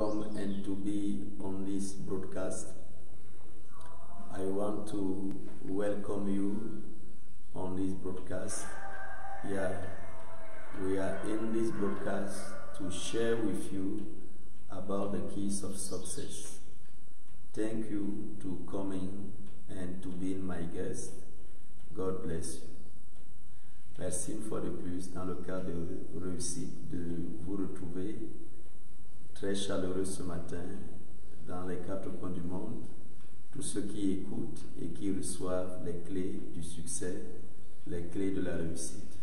And to be on this broadcast. I want to welcome you on this broadcast. Yeah, we are in this broadcast to share with you about the keys of success. Thank you to coming and to being my guest. God bless you. Merci une fois de plus dans le cas de réussite de vous retrouver très chaleureux ce matin dans les quatre coins du monde. Tous ceux qui écoutent et qui reçoivent les clés du succès, les clés de la réussite.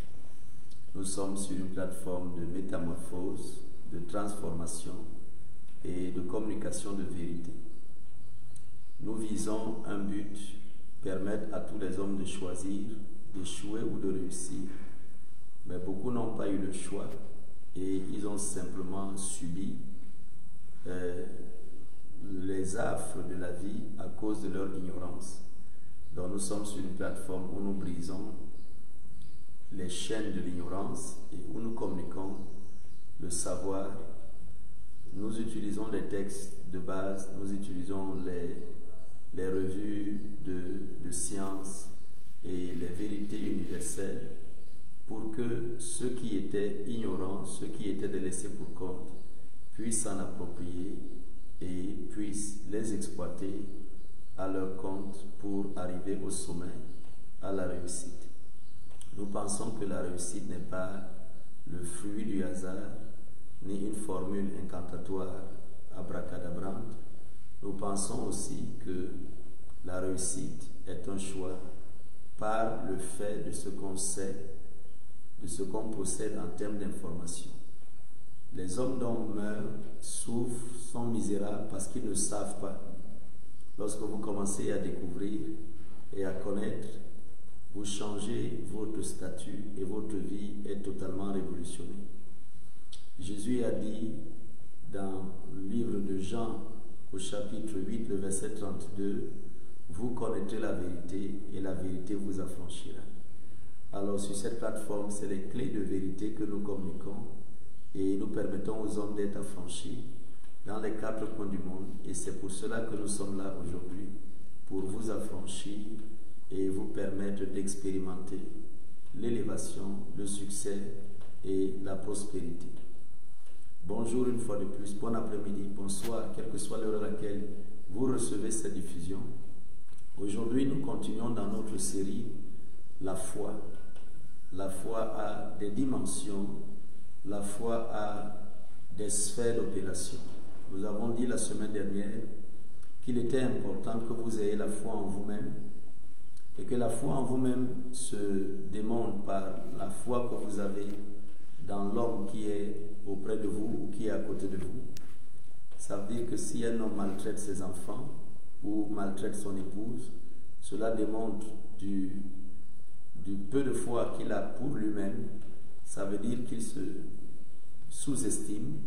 Nous sommes sur une plateforme de métamorphose, de transformation et de communication de vérité. Nous visons un but, permettre à tous les hommes de choisir, d'échouer ou de réussir. Mais beaucoup n'ont pas eu le choix et ils ont simplement subi les affres de la vie à cause de leur ignorance. Donc nous sommes sur une plateforme où nous brisons les chaînes de l'ignorance et où nous communiquons le savoir. Nous utilisons les textes de base, nous utilisons les revues de sciences et les vérités universelles pour que ceux qui étaient ignorants, ceux qui étaient délaissés pour compte, puissent s'en approprier et puissent les exploiter à leur compte pour arriver au sommet, à la réussite. Nous pensons que la réussite n'est pas le fruit du hasard, ni une formule incantatoire abracadabrante. Nous pensons aussi que la réussite est un choix par le fait de ce qu'on sait, de ce qu'on possède en termes d'information. Les hommes dont meurent, souffrent, sont misérables parce qu'ils ne savent pas. Lorsque vous commencez à découvrir et à connaître, vous changez votre statut et votre vie est totalement révolutionnée. Jésus a dit dans le livre de Jean, au chapitre 8, le verset 32, « Vous connaîtrez la vérité et la vérité vous affranchira. » Alors sur cette plateforme, c'est les clés de vérité que nous communiquons et nous permettons aux hommes d'être affranchis dans les quatre coins du monde. Et c'est pour cela que nous sommes là aujourd'hui, pour vous affranchir et vous permettre d'expérimenter l'élévation, le succès et la prospérité. Bonjour une fois de plus, bon après-midi, bonsoir, quelle que soit l'heure à laquelle vous recevez cette diffusion. Aujourd'hui, nous continuons dans notre série « La foi ». La foi a des dimensions, la foi a des sphères d'opération. Nous avons dit la semaine dernière qu'il était important que vous ayez la foi en vous-même et que la foi en vous-même se démontre par la foi que vous avez dans l'homme qui est auprès de vous ou qui est à côté de vous. Ça veut dire que si un homme maltraite ses enfants ou maltraite son épouse, cela démontre du peu de foi qu'il a pour lui-même. Ça veut dire qu'il se sous-estime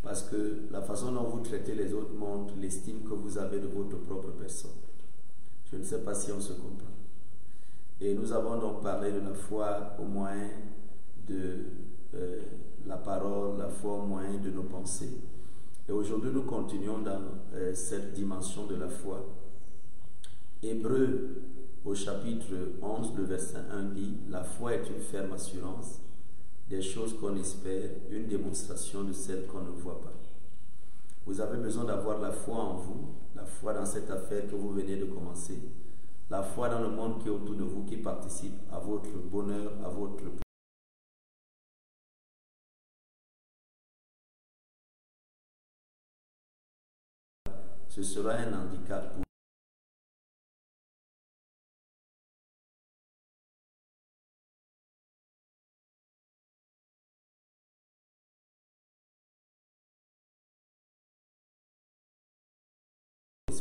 parce que la façon dont vous traitez les autres montre l'estime que vous avez de votre propre personne. Je ne sais pas si on se comprend. Et nous avons donc parlé de la foi au moyen de la parole, la foi au moyen de nos pensées. Et aujourd'hui, nous continuons dans cette dimension de la foi. Hébreux, au chapitre 11, le verset 1 dit « La foi est une ferme assurance des choses qu'on espère, une démonstration de celles qu'on ne voit pas. » Vous avez besoin d'avoir la foi en vous, la foi dans cette affaire que vous venez de commencer, la foi dans le monde qui est autour de vous, qui participe à votre bonheur, à votre ce sera un handicap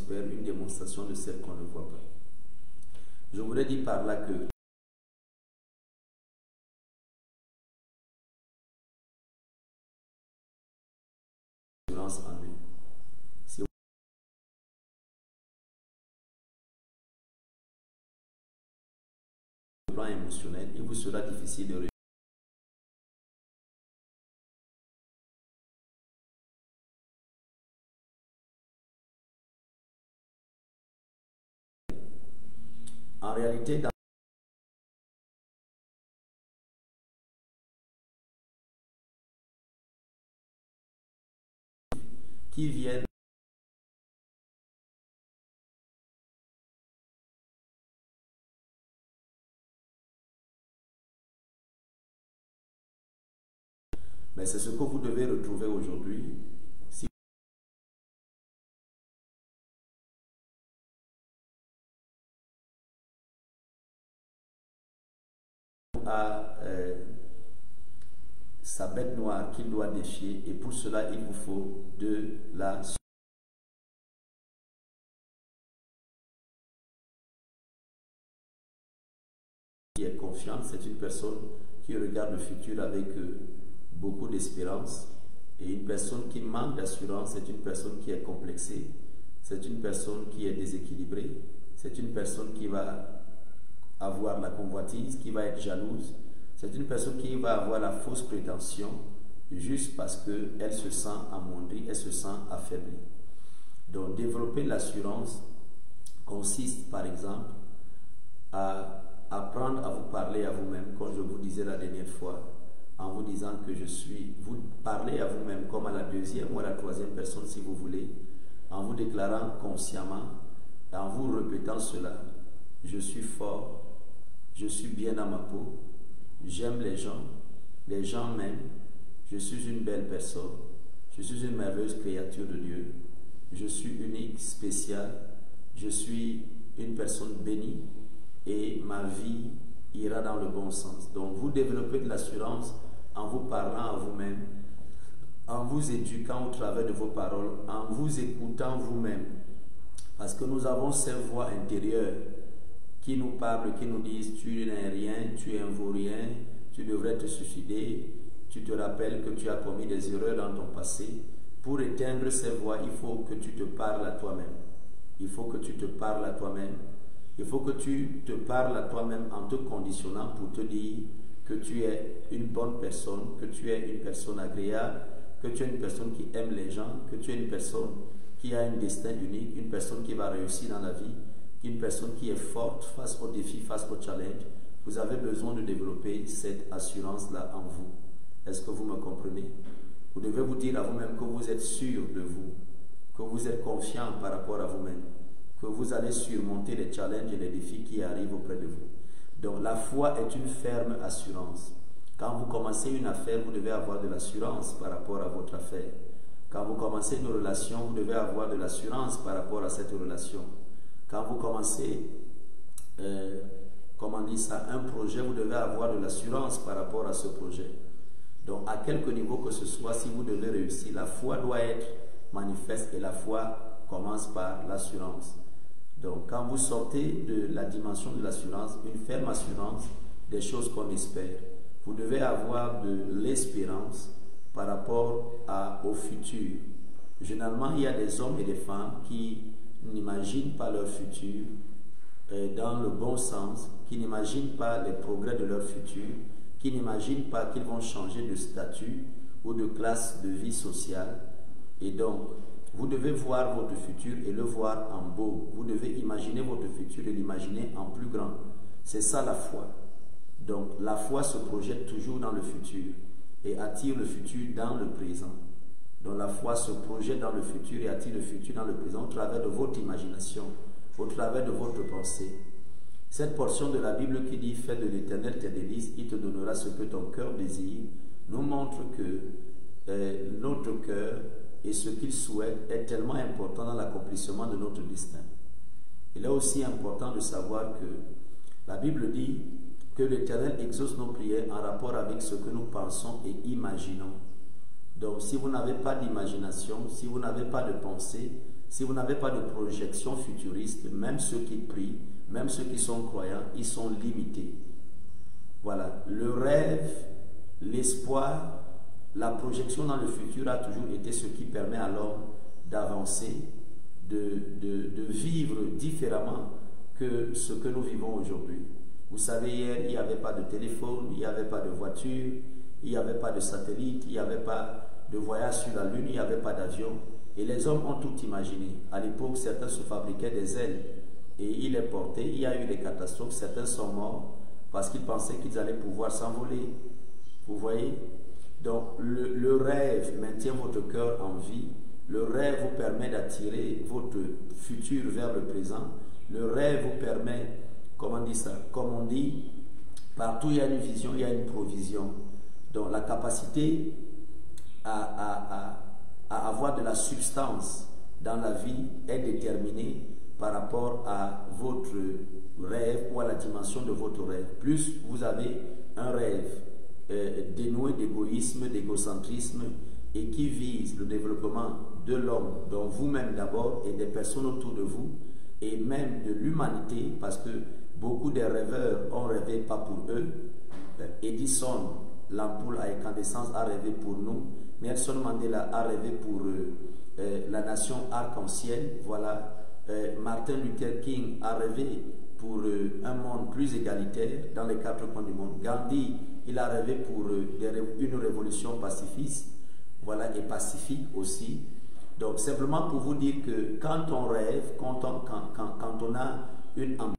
pour une démonstration de celle qu'on ne voit pas. Je voulais dire par là que en lui. Si au plan émotionnel, il vous sera difficile de réussir. En réalité, dans qui viennent mais c'est ce que vous devez retrouver aujourd'hui. Si à sa bête noire qu'il doit défier, et pour cela il vous faut de la qui est confiante, c'est une personne qui regarde le futur avec beaucoup d'espérance, et une personne qui manque d'assurance, c'est une personne qui est complexée, c'est une personne qui est déséquilibrée, c'est une personne qui va avoir la convoitise, qui va être jalouse, c'est une personne qui va avoir la fausse prétention juste parce qu'elle se sent amoindrie, elle se sent affaiblie. Donc développer l'assurance consiste par exemple à apprendre à vous parler à vous-même, comme je vous disais la dernière fois, en vous disant que je suis, vous parlez à vous-même comme à la deuxième ou à la troisième personne si vous voulez, en vous déclarant consciemment, en vous répétant cela: je suis fort, je suis bien dans ma peau, j'aime les gens m'aiment, je suis une belle personne, je suis une merveilleuse créature de Dieu, je suis unique, spécial, je suis une personne bénie et ma vie ira dans le bon sens. Donc vous développez de l'assurance en vous parlant à vous-même, en vous éduquant au travers de vos paroles, en vous écoutant vous-même. Parce que nous avons ces voix intérieures qui nous parlent, qui nous disent: tu n'es rien, tu n'en vaux rien, tu devrais te suicider, tu te rappelles que tu as commis des erreurs dans ton passé. Pour éteindre ces voix, il faut que tu te parles à toi-même. Il faut que tu te parles à toi-même. Il faut que tu te parles à toi-même en te conditionnant pour te dire que tu es une bonne personne, que tu es une personne agréable, que tu es une personne qui aime les gens, que tu es une personne qui a un destin unique, une personne qui va réussir dans la vie, une personne qui est forte face aux défis, face aux challenges. Vous avez besoin de développer cette assurance-là en vous. Est-ce que vous me comprenez? Vous devez vous dire à vous-même que vous êtes sûr de vous, que vous êtes confiant par rapport à vous-même, que vous allez surmonter les challenges et les défis qui arrivent auprès de vous. Donc la foi est une ferme assurance. Quand vous commencez une affaire, vous devez avoir de l'assurance par rapport à votre affaire. Quand vous commencez une relation, vous devez avoir de l'assurance par rapport à cette relation. Quand vous commencez un projet, vous devez avoir de l'assurance par rapport à ce projet. Donc à quelque niveau que ce soit, si vous devez réussir, la foi doit être manifeste, et la foi commence par l'assurance. Donc quand vous sortez de la dimension de l'assurance, une ferme assurance des choses qu'on espère, vous devez avoir de l'espérance par rapport au futur. Généralement, il y a des hommes et des femmes qui n'imaginent pas leur futur dans le bon sens, qui n'imaginent pas les progrès de leur futur, qui n'imaginent pas qu'ils vont changer de statut ou de classe de vie sociale. Et donc, vous devez voir votre futur et le voir en beau. Vous devez imaginer votre futur et l'imaginer en plus grand. C'est ça la foi. Donc, la foi se projette toujours dans le futur et attire le futur dans le présent. Donc, la foi se projette dans le futur et attire le futur dans le présent au travers de votre imagination, au travers de votre pensée. Cette portion de la Bible qui dit « Fais de l'Éternel tes délices, il te donnera ce que ton cœur désire » nous montre que notre cœur et ce qu'il souhaite est tellement important dans l'accomplissement de notre destin. Il est aussi important de savoir que la Bible dit que l'Éternel exauce nos prières en rapport avec ce que nous pensons et imaginons. Donc si vous n'avez pas d'imagination, si vous n'avez pas de pensée, si vous n'avez pas de projection futuriste, même ceux qui prient, même ceux qui sont croyants, ils sont limités. Voilà, le rêve, l'espoir, la projection dans le futur a toujours été ce qui permet à l'homme d'avancer, de vivre différemment que ce que nous vivons aujourd'hui. Vous savez, hier, il n'y avait pas de téléphone, il n'y avait pas de voiture, il n'y avait pas de satellite, il n'y avait pas de voyage sur la Lune, il n'y avait pas d'avion. Et les hommes ont tout imaginé. À l'époque, certains se fabriquaient des ailes et il est porté, il y a eu des catastrophes, certains sont morts parce qu'ils pensaient qu'ils allaient pouvoir s'envoler. Vous voyez? Donc le rêve maintient votre cœur en vie. Le rêve vous permet d'attirer votre futur vers le présent. Le rêve vous permet, comment on dit ça? Comme on dit, partout il y a une vision, il y a une provision. Donc la capacité à avoir de la substance dans la vie est déterminée par rapport à votre rêve ou à la dimension de votre rêve. Plus vous avez un rêve dénoué d'égoïsme, d'égocentrisme et qui vise le développement de l'homme, dont vous-même d'abord et des personnes autour de vous, et même de l'humanité, parce que beaucoup des rêveurs ont rêvé pas pour eux. Edison, l'ampoule à incandescence, a rêvé pour nous. Nelson Mandela a rêvé pour la nation arc-en-ciel. Voilà. Martin Luther King a rêvé pour un monde plus égalitaire dans les 4 coins du monde. Gandhi, il a rêvé pour une révolution pacifiste, voilà, et pacifique aussi. Donc simplement pour vous dire que quand on rêve, quand on a une ambition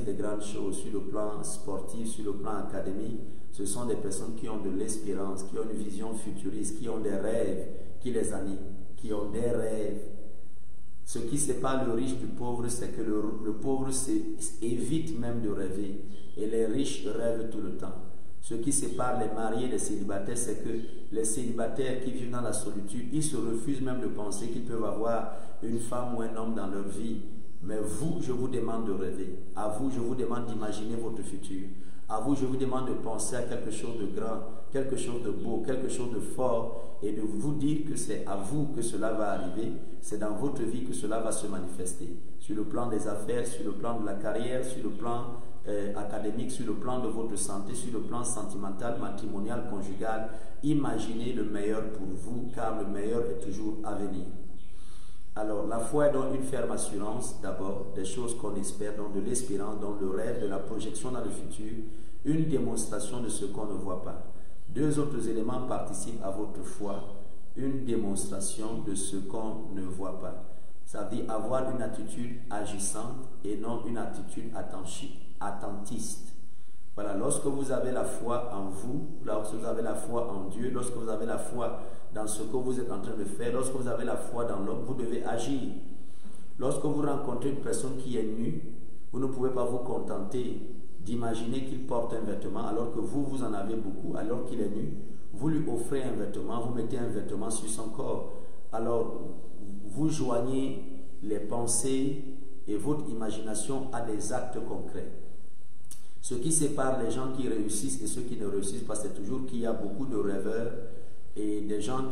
des grandes choses sur le plan sportif, sur le plan académique, ce sont des personnes qui ont de l'espérance, qui ont une vision futuriste, qui ont des rêves, qui les animent, qui ont des rêves. Ce qui sépare le riche du pauvre, c'est que le pauvre évite même de rêver et les riches rêvent tout le temps. Ce qui sépare les mariés des célibataires, c'est que les célibataires qui vivent dans la solitude, ils se refusent même de penser qu'ils peuvent avoir une femme ou un homme dans leur vie. Mais vous, je vous demande de rêver. À vous, je vous demande d'imaginer votre futur. À vous, je vous demande de penser à quelque chose de grand, quelque chose de beau, quelque chose de fort, et de vous dire que c'est à vous que cela va arriver, c'est dans votre vie que cela va se manifester. Sur le plan des affaires, sur le plan de la carrière, sur le plan académique, sur le plan de votre santé, sur le plan sentimental, matrimonial, conjugal. Imaginez le meilleur pour vous, car le meilleur est toujours à venir. Alors, la foi est donc une ferme assurance, d'abord, des choses qu'on espère, donc de l'espérance, donc le rêve, de la projection dans le futur, une démonstration de ce qu'on ne voit pas. 2 autres éléments participent à votre foi, une démonstration de ce qu'on ne voit pas. Ça veut dire avoir une attitude agissante et non une attitude attentiste. Voilà, lorsque vous avez la foi en vous, lorsque vous avez la foi en Dieu, lorsque vous avez la foi dans ce que vous êtes en train de faire, lorsque vous avez la foi dans l'homme, vous devez agir. Lorsque vous rencontrez une personne qui est nue, vous ne pouvez pas vous contenter d'imaginer qu'il porte un vêtement alors que vous en avez beaucoup, alors qu'il est nu. Vous lui offrez un vêtement, vous mettez un vêtement sur son corps. Alors, vous joignez les pensées et votre imagination à des actes concrets. Ce qui sépare les gens qui réussissent et ceux qui ne réussissent pas, c'est toujours qu'il y a beaucoup de rêveurs et des gens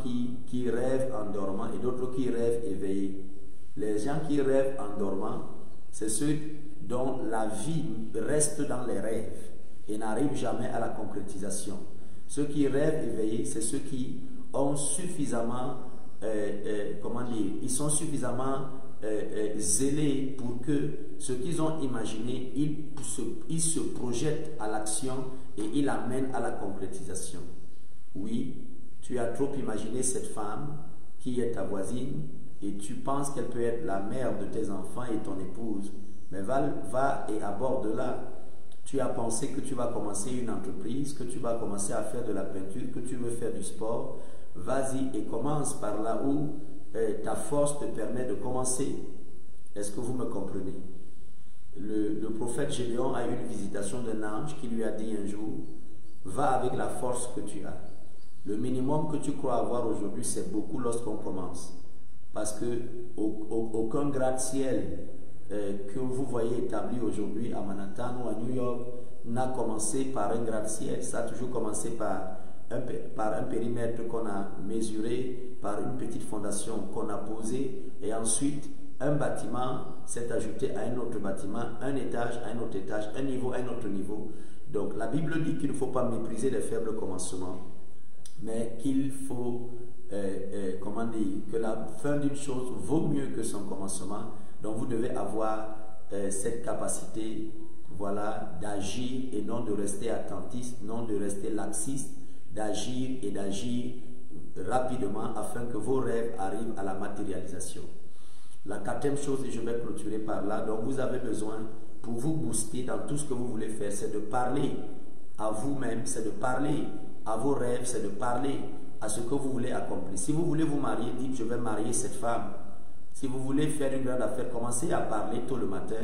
qui rêvent en dormant et d'autres qui rêvent éveillés. Les gens qui rêvent en dormant, c'est ceux dont la vie reste dans les rêves et n'arrive jamais à la concrétisation. Ceux qui rêvent éveillés, c'est ceux qui ont suffisamment, comment dire, ils sont suffisamment zélés pour que ce qu'ils ont imaginé, ils se projettent à l'action et ils l'amènent à la concrétisation. Oui, tu as trop imaginé cette femme qui est ta voisine et tu penses qu'elle peut être la mère de tes enfants et ton épouse, mais va et aborde là. Tu as pensé que tu vas commencer une entreprise, que tu vas commencer à faire de la peinture, que tu veux faire du sport. Vas-y et commence par là où ta force te permet de commencer. Est-ce que vous me comprenez? Le prophète Gédéon a eu une visitation d'un ange qui lui a dit un jour, va avec la force que tu as. Le minimum que tu crois avoir aujourd'hui, c'est beaucoup lorsqu'on commence. Parce que aucun gratte-ciel que vous voyez établi aujourd'hui à Manhattan ou à New York n'a commencé par un gratte-ciel. Ça a toujours commencé par un périmètre qu'on a mesuré, par une petite fondation qu'on a posée, et ensuite un bâtiment s'est ajouté à un autre bâtiment, un étage à un autre étage, un niveau à un autre niveau. Donc la Bible dit qu'il ne faut pas mépriser les faibles commencements, mais qu'il faut, comment dire, que la fin d'une chose vaut mieux que son commencement. Donc vous devez avoir cette capacité voilà, d'agir et non de rester attentiste, non de rester laxiste, d'agir et d'agir rapidement afin que vos rêves arrivent à la matérialisation. La quatrième chose, et je vais clôturer par là, donc vous avez besoin, pour vous booster dans tout ce que vous voulez faire, c'est de parler à vous-même, c'est de parler à vos rêves, c'est de parler à ce que vous voulez accomplir. Si vous voulez vous marier, dites je vais marier cette femme. Si vous voulez faire une grande affaire, commencez à parler tôt le matin,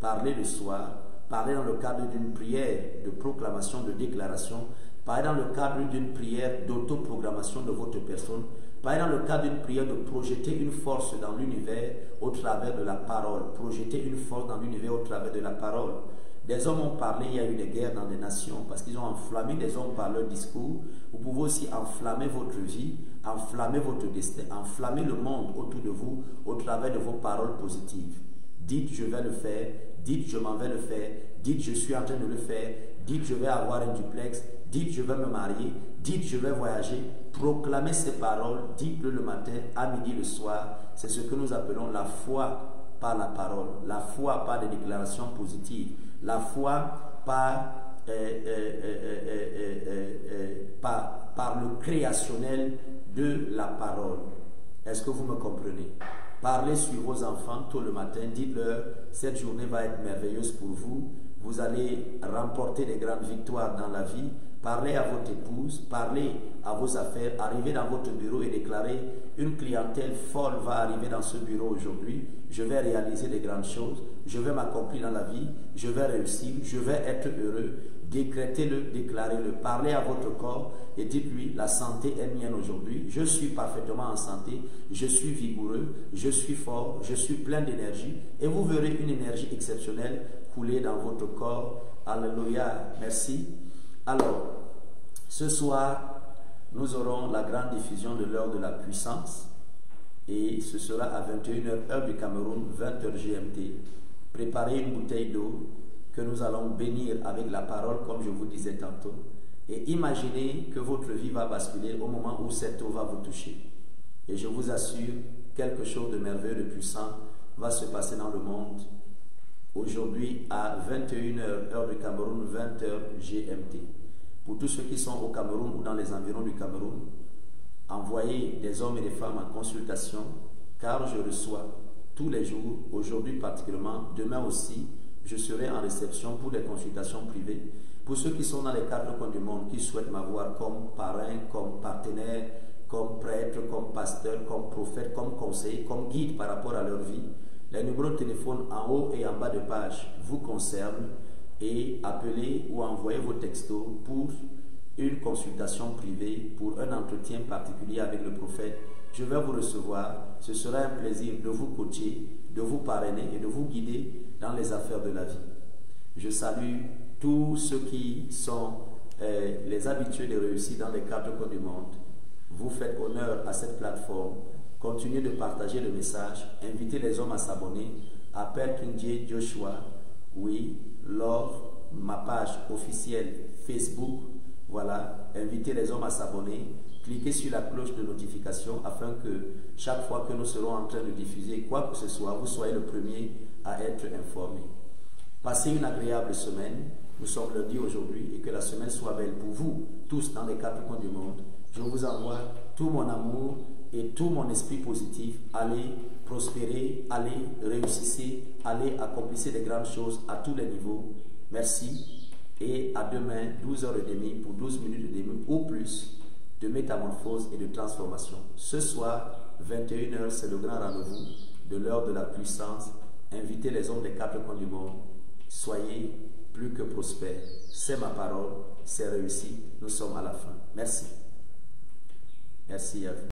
parlez le soir, parlez dans le cadre d'une prière de proclamation, de déclaration, parlez dans le cadre d'une prière d'autoprogrammation de votre personne, parlez dans le cadre d'une prière de projeter une force dans l'univers au travers de la parole, projeter une force dans l'univers au travers de la parole. Des hommes ont parlé, il y a eu des guerres dans des nations parce qu'ils ont enflammé des hommes par leur discours. Vous pouvez aussi enflammer votre vie, enflammer votre destin, enflammer le monde autour de vous au travers de vos paroles positives. Dites je vais le faire, dites je m'en vais le faire, dites je suis en train de le faire, dites je vais avoir un duplex, dites je vais me marier, dites je vais voyager. Proclamez ces paroles, dites-le le matin, à midi, le soir. C'est ce que nous appelons la foi par la parole, la foi par des déclarations positives, la foi par le créationnel de la parole. Est-ce que vous me comprenez? Parlez sur vos enfants tôt le matin, dites-leur, cette journée va être merveilleuse pour vous, vous allez remporter des grandes victoires dans la vie. Parlez à votre épouse, parlez à vos affaires, arrivez dans votre bureau et déclarez, une clientèle folle va arriver dans ce bureau aujourd'hui, je vais réaliser des grandes choses, je vais m'accomplir dans la vie, je vais réussir, je vais être heureux. Décrétez-le, déclarez-le, parlez à votre corps et dites-lui, la santé est mienne aujourd'hui, je suis parfaitement en santé, je suis vigoureux, je suis fort, je suis plein d'énergie et vous verrez une énergie exceptionnelle couler dans votre corps. Alléluia, merci. Alors, ce soir, nous aurons la grande diffusion de l'heure de la puissance et ce sera à 21h heure du Cameroun, 20h GMT. Préparez une bouteille d'eau que nous allons bénir avec la parole comme je vous disais tantôt et imaginez que votre vie va basculer au moment où cette eau va vous toucher. Et je vous assure, quelque chose de merveilleux, de puissant va se passer dans le monde aujourd'hui à 21h heure du Cameroun, 20h GMT. Pour tous ceux qui sont au Cameroun ou dans les environs du Cameroun, envoyez des hommes et des femmes en consultation car je reçois tous les jours, aujourd'hui particulièrement, demain aussi, je serai en réception pour des consultations privées. Pour ceux qui sont dans les quatre coins du monde, qui souhaitent m'avoir comme parrain, comme partenaire, comme prêtre, comme pasteur, comme prophète, comme conseiller, comme guide par rapport à leur vie, les numéros de téléphone en haut et en bas de page vous concernent et appelez ou envoyez vos textos pour une consultation privée, pour un entretien particulier avec le prophète. Je vais vous recevoir, ce sera un plaisir de vous coacher, de vous parrainer et de vous guider dans les affaires de la vie. Je salue tous ceux qui sont les habitués de réussir dans les quatre coins du monde. Vous faites honneur à cette plateforme. Continuez de partager le message. Invitez les hommes à s'abonner. Appelle Kinje Joshua. Oui, love ma page officielle Facebook. Voilà, invitez les hommes à s'abonner. Cliquez sur la cloche de notification afin que chaque fois que nous serons en train de diffuser quoi que ce soit, vous soyez le premier à être informé. Passez une agréable semaine. Nous sommes lundi aujourd'hui et que la semaine soit belle pour vous, tous dans les quatre coins du monde. Je vous envoie tout mon amour et tout mon esprit positif. Allez prospérer, allez réussissez, allez accomplissez des grandes choses à tous les niveaux. Merci et à demain 12h30 pour 12 minutes et demie ou plus de métamorphose et de transformation. Ce soir 21h c'est le grand rendez-vous de l'heure de la puissance. Invitez les hommes des quatre coins du monde. Soyez plus que prospères. C'est ma parole, c'est réussi. Nous sommes à la fin. Merci. Merci à vous.